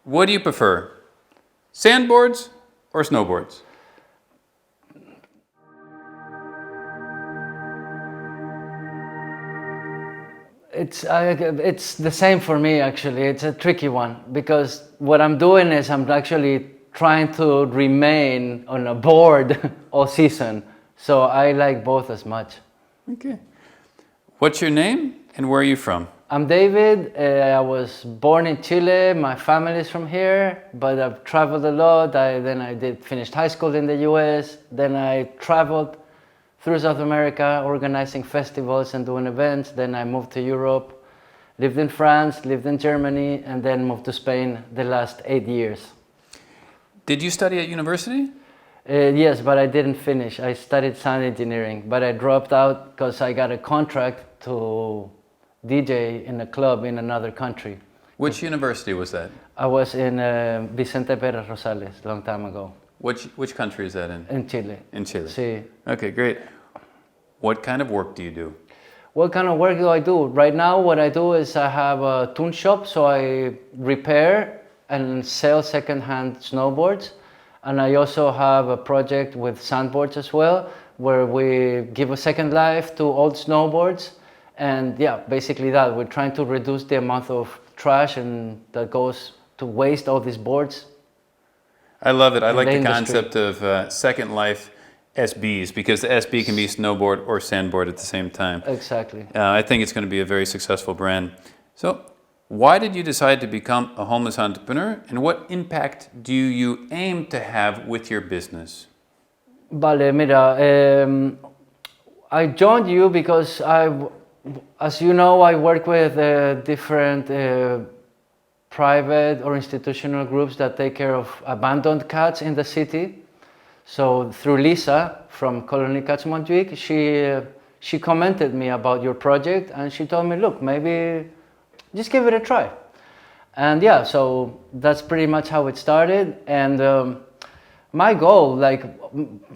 What do you prefer? Sandboards or snowboards? It's the same for me, actually. It's a tricky one because what I'm doing is I'm actually trying to remain on a board all season. So I like both as much. Okay. What's your name and where are you from? I'm David. I was born in Chile. My family is from here, but I've traveled a lot. Then I finished high school in the US. Then I traveled through South America, organizing festivals and doing events. Then I moved to Europe, lived in France, lived in Germany, and then moved to Spain the last 8 years. Did you study at university? Yes, but I didn't finish. I studied sound engineering, but I dropped out because I got a contract to DJ in a club in another country. Which university was that? I was in Vicente Pérez Rosales a long time ago. Which country is that in? In Chile. In Chile. Sí. Okay, great. What kind of work do you do? What kind of work do I do? Right now what I do is I have a tune shop, so I repair and sell second-hand snowboards. And I also have a project with Sandboards as well, where we give a second life to old snowboards. And yeah, basically that. We're trying to reduce the amount of trash and that goes to waste all these boards. I love it. I like the industry. concept of Second Life SBs, because the SB can be snowboard or sandboard at the same time. Exactly. I think it's going to be a very successful brand. So, why did you decide to become a homeless entrepreneur, and what impact do you aim to have with your business? Vale, mira, I joined you because as you know, I work with different private or institutional groups that take care of abandoned cats in the city. So through Lisa from Colony Cats Montjuic, she commented me about your project and she told me, look, maybe just give it a try. And yeah, so that's pretty much how it started. And my goal, like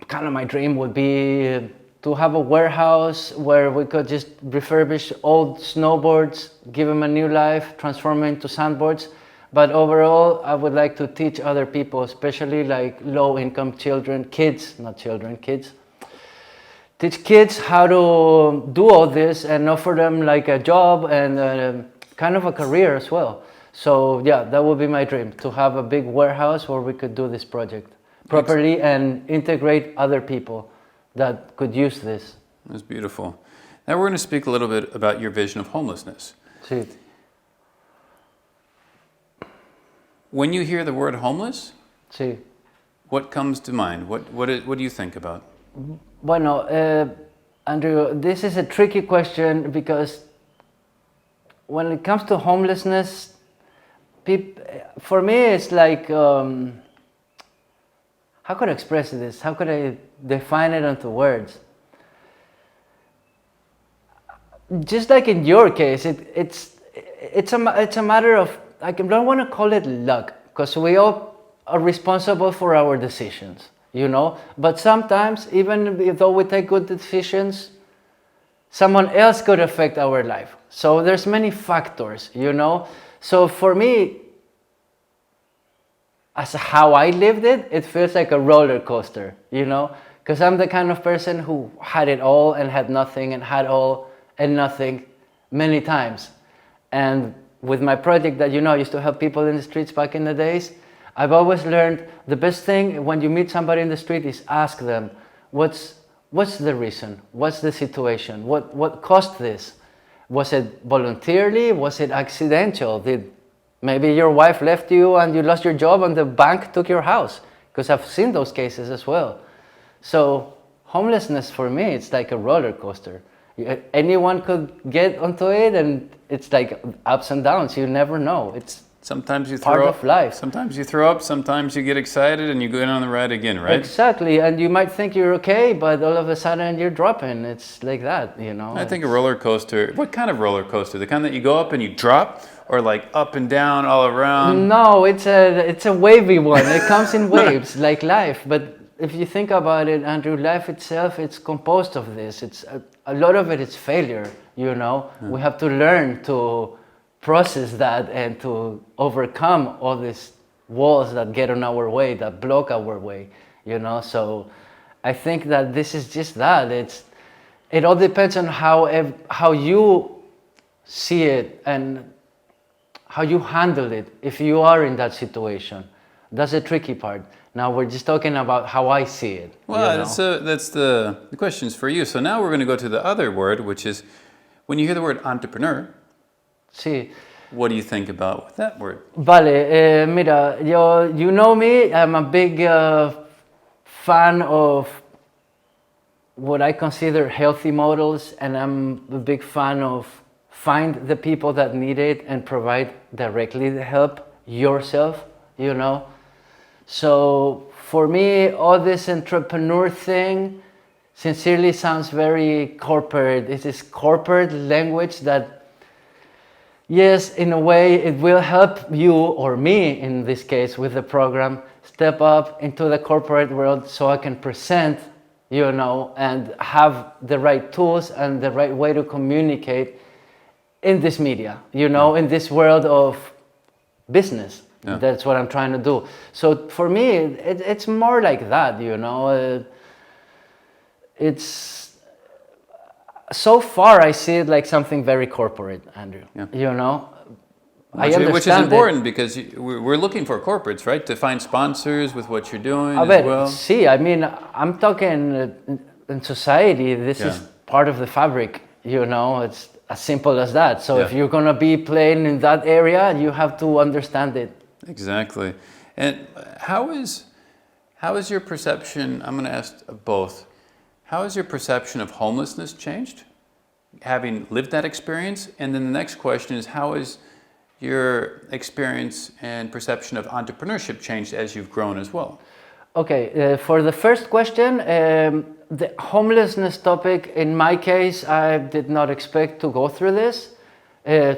kind of my dream would be to have a warehouse where we could just refurbish old snowboards, give them a new life, transform them into sandboards. But overall, I would like to teach other people, especially like low-income children, kids, not children, kids. Teach kids how to do all this and offer them like a job and kind of a career as well. So yeah, that would be my dream, to have a big warehouse where we could do this project properly and integrate other people that could use this. That's beautiful. Now we're going to speak a little bit about your vision of homelessness. Sí. When you hear the word homeless, Sí. what comes to mind? What do you think about? Bueno, Andrew, this is a tricky question because when it comes to homelessness, for me it's like, how could I express this? How could I define it into words? Just like in your case, it's a matter of, I don't want to call it luck, because we all are responsible for our decisions, you know? But sometimes, even though we take good decisions, someone else could affect our life. So there's many factors, you know? So for me, as how I lived it, it feels like a roller coaster, you know? Because I'm the kind of person who had it all and had nothing and had all and nothing many times. And with my project that, you know, I used to help people in the streets back in the days, I've always learned the best thing when you meet somebody in the street is ask them, what's the reason? What's the situation? What caused this? Was it voluntarily? Was it accidental? Did maybe your wife left you and you lost your job and the bank took your house? Because I've seen those cases as well. So homelessness for me, it's like a roller coaster. Anyone could get onto it and it's like ups and downs. You never know. It's sometimes you part throw of up, life. Sometimes you throw up, sometimes you get excited and you go in on the ride again, right? Exactly, and you might think you're okay, but all of a sudden you're dropping. It's like that, you know. I think a roller coaster, what kind of roller coaster? The kind that you go up and you drop, or like up and down all around? No, it's a wavy one. It comes in waves, like life. But if you think about it, Andrew, life itself, it's composed of this. It's a lot of it is failure, you know. We have to learn to process that and to overcome all these walls that get on our way, that block our way, you know. So I think that this is just that. It all depends on how you see it and how you handle it if you are in that situation. That's the tricky part. Now we're just talking about how I see it. Well, you know? that's the questions for you. So now we're going to go to the other word, which is when you hear the word entrepreneur. Sí. What do you think about that word? Vale, mira, you know me, I'm a big fan of what I consider healthy models, and I'm a big fan of find the people that need it and provide directly the help yourself, you know. So for me, all this entrepreneur thing sincerely sounds very corporate. It's this corporate language that, yes, in a way, it will help you or me, in this case, with the program, step up into the corporate world so I can present, you know, and have the right tools and the right way to communicate in this media, you know, in this world of business. Yeah. That's what I'm trying to do. So for me, it's more like that, you know. It's so far I see it like something very corporate, Andrew. Yeah. You know, which is important because we're looking for corporates, right, to find sponsors with what you're doing as well. See, I mean, I'm talking in society. This is part of the fabric. You know, it's as simple as that. So if you're gonna be playing in that area, you have to understand it. Exactly. And how is your perception? I'm going to ask both. How has your perception of homelessness changed, having lived that experience? And then the next question is, how has your experience and perception of entrepreneurship changed as you've grown as well? Okay, for the first question, the homelessness topic, in my case, I did not expect to go through this.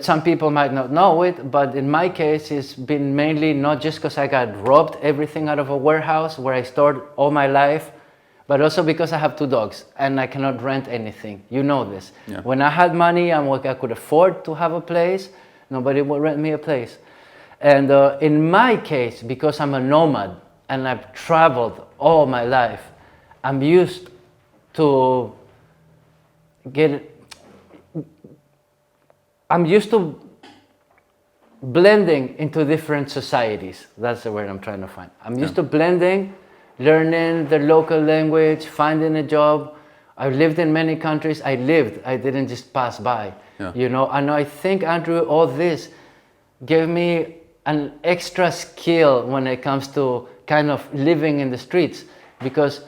Some people might not know it, but in my case, it's been mainly not just because I got robbed everything out of a warehouse where I stored all my life, but also because I have 2 dogs and I cannot rent anything. You know this. Yeah. When I had money and what I could afford to have a place, nobody would rent me a place. And in my case, because I'm a nomad and I've traveled all my life, I'm used to blending into different societies. That's the word I'm trying to find. I'm used to blending, learning the local language, finding a job. I've lived in many countries. I didn't just pass by, you know. And I think, Andrew, all this gave me an extra skill when it comes to kind of living in the streets. Because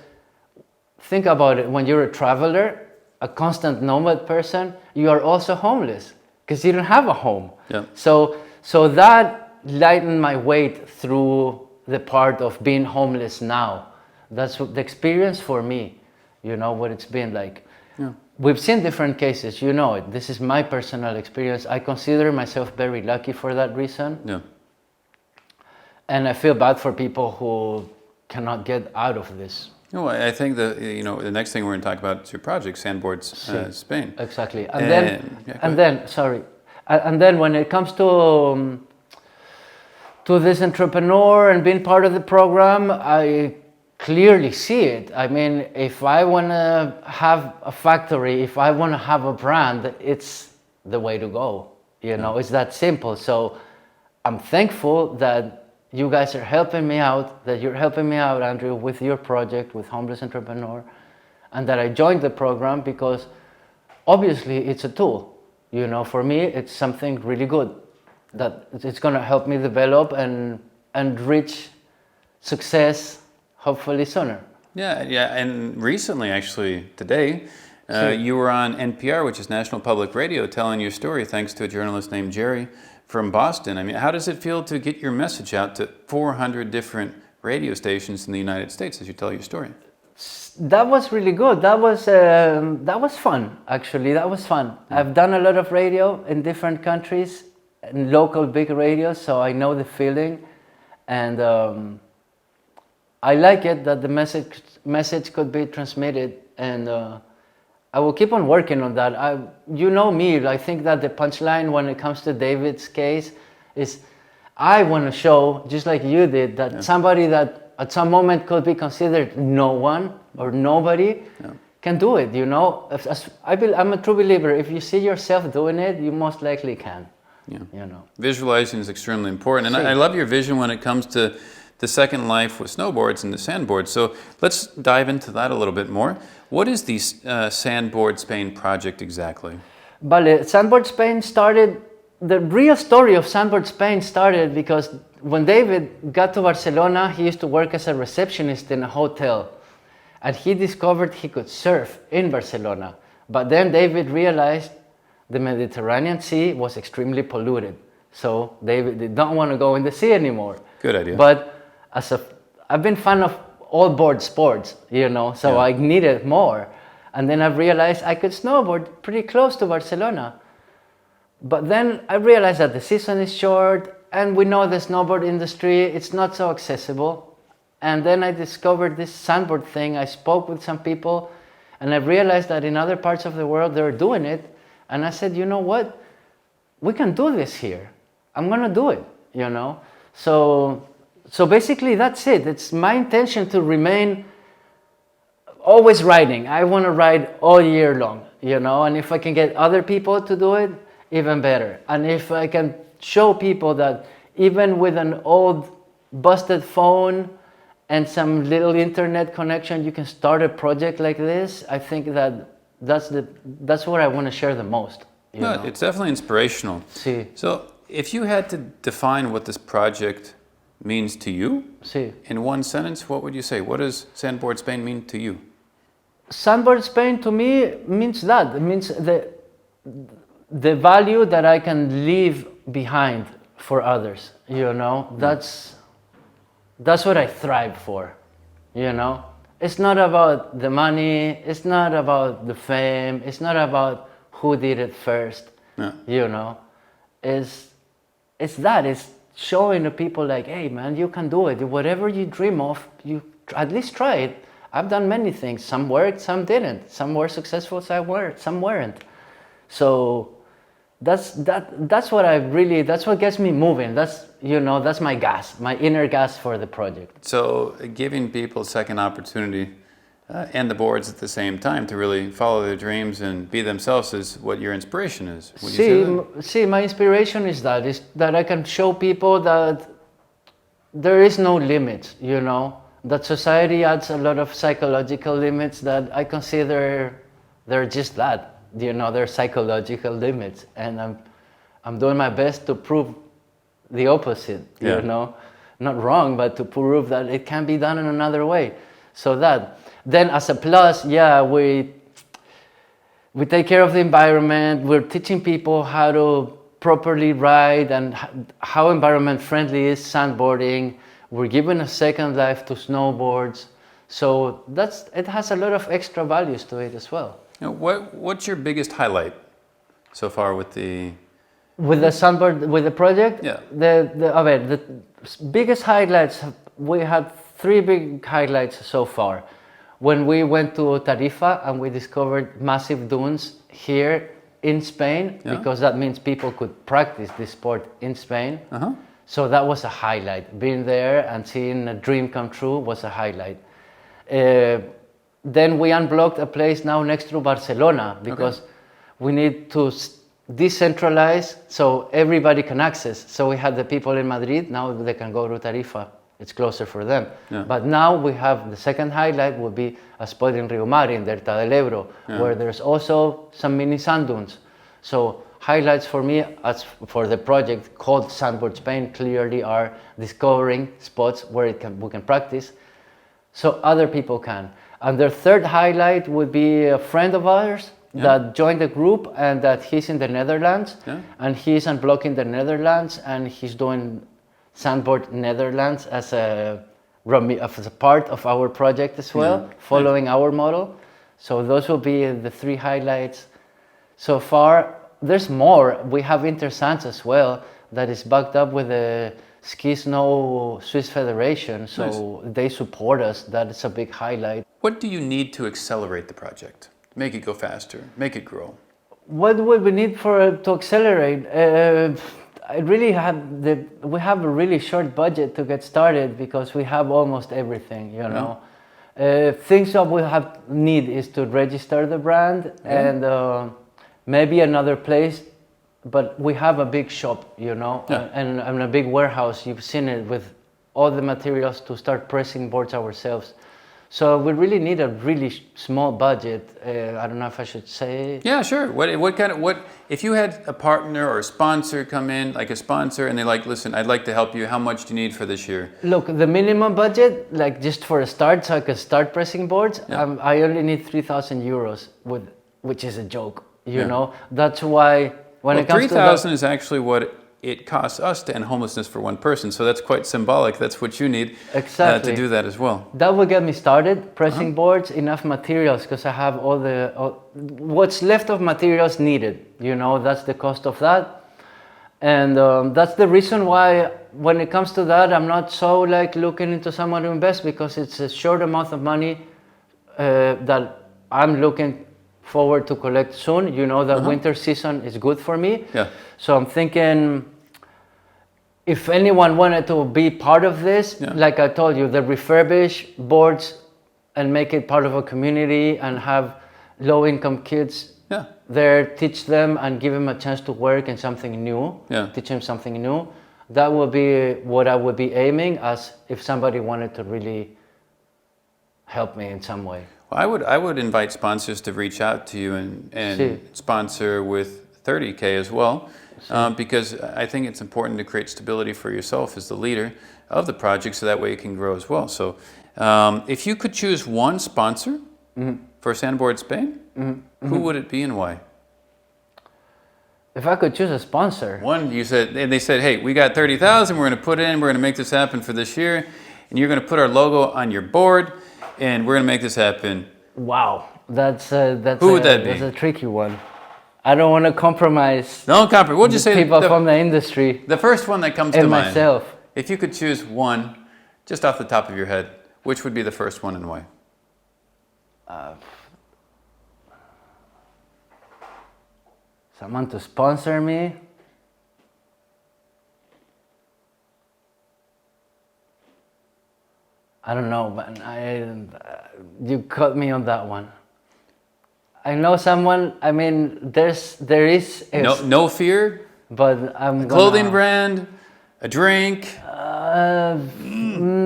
think about it, when you're a traveler, a constant nomad person, you are also homeless because you don't have a home. Yeah. So that lightened my weight through the part of being homeless now. That's the experience for me, you know, what it's been like. Yeah. We've seen different cases, you know it. This is my personal experience. I consider myself very lucky for that reason. Yeah. And I feel bad for people who cannot get out of this. No, I think the next thing we're going to talk about is your project, Sandboard's Spain. Exactly, and then when it comes to this entrepreneur and being part of the program, I clearly see it. I mean, if I want to have a factory, if I want to have a brand, it's the way to go. You know, it's that simple. So I'm thankful that you guys are helping me out, that you're helping me out, Andrew, with your project, with Homeless Entrepreneur, and that I joined the program because obviously it's a tool. You know, for me, it's something really good that it's going to help me develop and reach success hopefully sooner. Yeah, and recently, actually, today, you were on NPR, which is National Public Radio, telling your story thanks to a journalist named Jerry from Boston. I mean, how does it feel to get your message out to 400 different radio stations in the United States as you tell your story? That was really good. That was fun, actually. That was fun. I've done a lot of radio in different countries, in local big radios, so I know the feeling. And I like it that the message could be transmitted, and I will keep on working on that. You know me, I think that the punchline when it comes to David's case is I want to show, just like you did, that somebody that at some moment could be considered no one or nobody can do it, you know. I'm a true believer. If you see yourself doing it, you most likely can. Yeah. You know. Visualizing is extremely important. And I love your vision when it comes to the second life with snowboards and the Sandboard. So let's dive into that a little bit more. What is the Sandboard Spain project exactly? Vale, Sandboard Spain started, the real story of Sandboard Spain started because when David got to Barcelona, he used to work as a receptionist in a hotel. And he discovered he could surf in Barcelona. But then David realized the Mediterranean Sea was extremely polluted. So David did not want to go in the sea anymore. Good idea. But I've been fan of all board sports, you know, so I needed more. And then I realized I could snowboard pretty close to Barcelona. But then I realized that the season is short, and we know the snowboard industry, it's not so accessible. And then I discovered this Sandboard thing. I spoke with some people, and I realized that in other parts of the world they're doing it. And I said, you know what? We can do this here. I'm gonna do it, you know? So basically that's it. It's my intention to remain always riding. I want to ride all year long, you know, and if I can get other people to do it, even better. And if I can show people that even with an old busted phone and some little internet connection, you can start a project like this, I think that's what I want to share the most. You know? It's definitely inspirational. Sí. So if you had to define what this project means to you, Sí. in one sentence, what would you say? What does Sandboard Spain mean to you? Sandboard Spain to me means that. It means the value that I can leave behind for others, you know. That's what I thrive for, you know. It's not about the money, it's not about the fame, it's not about who did it first, you know. It's showing the people like, hey man, you can do it. Whatever you dream of, you at least try it. I've done many things. Some worked, some didn't. Some were successful, some weren't. So that's what gets me moving. That's my gas, my inner gas for the project. So giving people a second opportunity and the boards at the same time to really follow their dreams and be themselves is what your inspiration is. Would you say that? My inspiration is that I can show people that there is no limit, you know, that society adds a lot of psychological limits that I consider they're just that, you know, they're psychological limits, and I'm doing my best to prove the opposite, you know, not wrong, but to prove that it can be done in another way. So that. Then as a plus, we take care of the environment. We're teaching people how to properly ride and how environment friendly is sandboarding. We're giving a second life to snowboards. So it has a lot of extra values to it as well. You know, what's your biggest highlight so far with the Sandboard, with the project? Yeah. The biggest highlights, we had 3 big highlights so far. When we went to Tarifa and we discovered massive dunes here in Spain, because that means people could practice this sport in Spain. So that was a highlight. Being there and seeing a dream come true was a highlight. Then we unblocked a place now next to Barcelona because we need to decentralize so everybody can access. So we had the people in Madrid, now they can go to Tarifa. It's closer for them. But now we have the second highlight would be a spot in Rio Mar, in Delta del Ebro, where there's also some mini sand dunes. So highlights for me, as for the project called Sandboard Spain, clearly are discovering spots where we can practice so other people can. And the third highlight would be a friend of ours that joined the group, and that he's in the Netherlands, and he's unblocking the Netherlands, and he's doing Sandboard Netherlands as a part of our project as well, following our model. So those will be the 3 highlights so far. There's more. We have Intersands as well that is backed up with the Ski Snow Swiss Federation, so they support us. That is a big highlight. What do you need to accelerate the project? Make it go faster, make it grow? What would we need to accelerate? I really we have a really short budget to get started because we have almost everything, you know. Things that we need is to register the brand and maybe another place, but we have a big shop, you know, and a big warehouse. You've seen it with all the materials to start pressing boards ourselves. So we really need a really small budget. I don't know if I should say. Yeah, sure. What if you had a partner or a sponsor come in, like a sponsor, and they're like, listen, I'd like to help you. How much do you need for this year? Look, the minimum budget, like just for a start, so I could start pressing boards, I only need 3,000 euros, which is a joke, you know. That's why when it comes to 3,000 is actually what it costs us to end homelessness for one person. So that's quite symbolic. That's what you need to do that as well. That will get me started, pressing boards, enough materials, because I have what's left of materials needed. You know, that's the cost of that. And that's the reason why when it comes to that, I'm not so like looking into someone to invest, because it's a short amount of money that I'm looking forward to collect soon. You know that winter season is good for me. Yeah. So I'm thinking, if anyone wanted to be part of this, like I told you, the refurbish boards and make it part of a community and have low-income kids there, teach them and give them a chance to work in something new, teach them something new. That would be what I would be aiming as if somebody wanted to really help me in some way. Well, I would invite sponsors to reach out to you and sponsor with 30K as well, because I think it's important to create stability for yourself as the leader of the project, so that way you can grow as well. So if you could choose one sponsor for Sandboard Spain, who would it be and why? If I could choose a sponsor. One, they said, hey, we got 30,000, we're going to put in, we're going to make this happen for this year, and you're going to put our logo on your board, and we're going to make this happen. Wow, who would that be? That's a tricky one. I don't want to compromise. Don't compromise. We'll just say people from the industry. The first one that comes to mind. Myself. If you could choose one, just off the top of your head, which would be the first one and why? Someone to sponsor me. I don't know, but you caught me on that one. I know someone. I mean, there is no fear. But a clothing brand, a drink,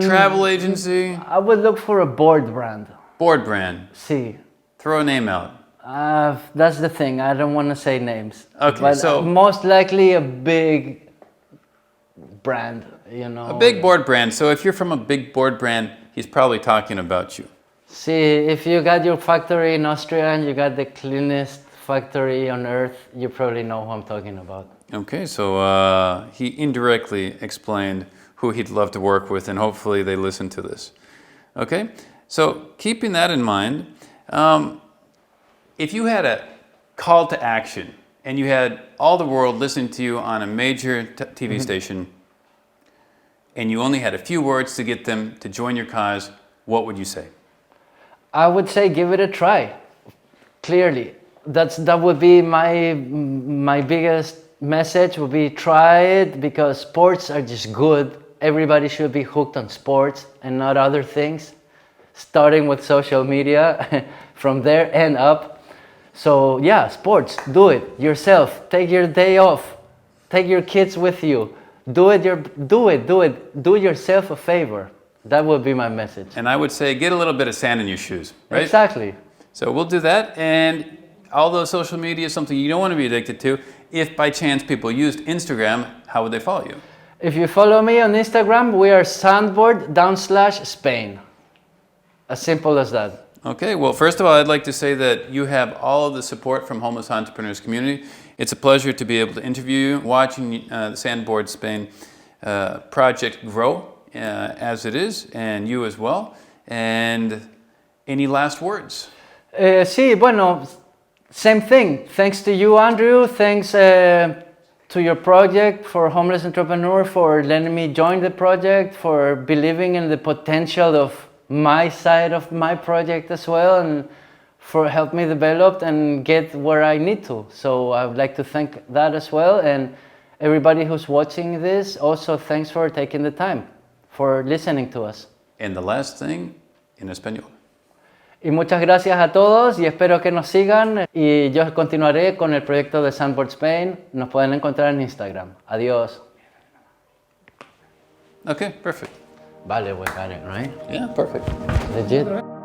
travel agency. I would look for a board brand. Board brand. See. Throw a name out. That's the thing. I don't want to say names. Okay, but so most likely a big brand. You know. A big board brand. So if you're from a big board brand, he's probably talking about you. See, if you got your factory in Austria and you got the cleanest factory on earth, you probably know who I'm talking about. Okay, so he indirectly explained who he'd love to work with, and hopefully they listen to this. Okay, so keeping that in mind, if you had a call to action and you had all the world listening to you on a major TV station, and you only had a few words to get them to join your cause, what would you say? I would say give it a try. Clearly, that would be my biggest message. Would be try it, because sports are just good. Everybody should be hooked on sports and not other things. Starting with social media, from there and up. So yeah, sports. Do it yourself. Take your day off. Take your kids with you. Do yourself a favor. That would be my message. And I would say get a little bit of sand in your shoes, right? Exactly. So we'll do that. And although social media is something you don't want to be addicted to, if by chance people used Instagram, how would they follow you? If you follow me on Instagram, we are Sandboard_Spain. As simple as that. Okay, well, first of all, I'd like to say that you have all of the support from Homeless Entrepreneurs community. It's a pleasure to be able to interview you, watching the Sandboard Spain project grow as it is, and you as well. And any last words? Sí, bueno, same thing. Thanks to you, Andrew. Thanks to your project for Homeless Entrepreneur for letting me join the project, for believing in the potential of my side of my project as well, and for helping me develop and get where I need to. So I would like to thank that as well. And everybody who's watching this, also thanks for taking the time, for listening to us. And the last thing, in español. Y muchas gracias a todos y espero que nos sigan y yo continuaré con el proyecto de Sandboard Spain. Nos pueden encontrar en Instagram. Adiós. Okay, perfect. Vale, we got it, right? Yeah, perfect. Legit.